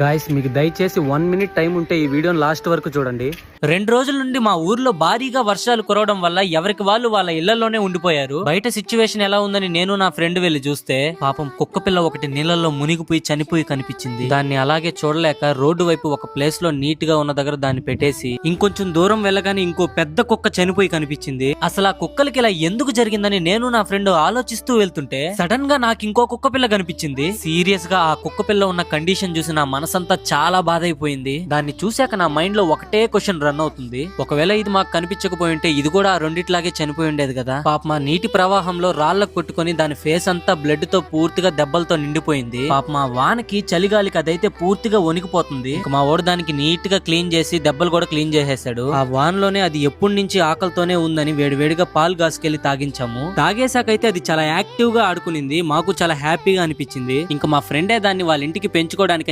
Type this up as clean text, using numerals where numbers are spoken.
Guys మీకు దయచేసి 1 minute time ఉంటే ఈ వీడియోని లాస్ట్ వరకు చూడండి. 2 రోజుల నుండి మా ఊర్లో భారీగా వర్షాలు కురవడం వల్ల ఎవరికి వాళ్ళు వాళ్ళ ఇళ్లలోనే ఉండిపోయారు. బయట సిచ్యువేషన్ ఎలా ఉందని నేను నా ఫ్రెండ్ వెళ్లి చూస్తే పాపం కుక్క పిల్ల ఒకటి నీళ్ళల్లో మునిగిపోయి చనిపోయి కనిపించింది. దాన్ని అలాగే చూడలేక రోడ్డు వైపు ఒక ప్లేస్ లో నీట్ గా ఉన్న దగ్గర దాన్ని పెట్టేసి ఇంకొంచెం దూరం వెళ్ళగానే ఇంకో పెద్ద కుక్క చనిపోయి కనిపించింది. అసలు ఆ కుక్కలకి ఇలా ఎందుకు జరిగిందని నేను నా ఫ్రెండ్ ఆలోచిస్తూ వెళ్తుంటే సడన్ గా నాకు ఇంకో కుక్క పిల్ల కనిపించింది. సీరియస్ గా ఆ కుక్క పిల్ల ఉన్న కండిషన్ చూసి నా మనసంతా చాలా బాధ అయిపోయింది. దాన్ని చూశాక నా మైండ్ లో ఒకటే క్వశ్చన్ రన్ అవుతుంది, ఒకవేళ ఇది మాకు కనిపించకపోయి ఉంటే ఇది కూడా ఆ రెండిట్లాగే చనిపోయి ఉండేది కదా. పాప మా నీటి ప్రవాహంలో రాళ్లకు కొట్టుకుని దాని ఫేస్ అంతా బ్లడ్ తో పూర్తిగా దెబ్బలతో నిండిపోయింది. పాప మా వానకి చలిగాలికి అదైతే పూర్తిగా వణికిపోతుంది. మా వాడు దానికి నీట్ గా క్లీన్ చేసి దెబ్బలు కూడా క్లీన్ చేసేసాడు. ఆ వాన్లోనే అది ఎప్పటి నుంచి ఆకలితోనే ఉందని వేడివేడిగా పాలు గాసుకెళ్లి తాగించాము. తాగేసాకైతే అది చాలా యాక్టివ్ గా ఆడుకునింది. మాకు చాలా హ్యాపీగా అనిపించింది. ఇంకా మా ఫ్రెండే దాన్ని వాళ్ళ ఇంటికి పెంచుకోవడానికి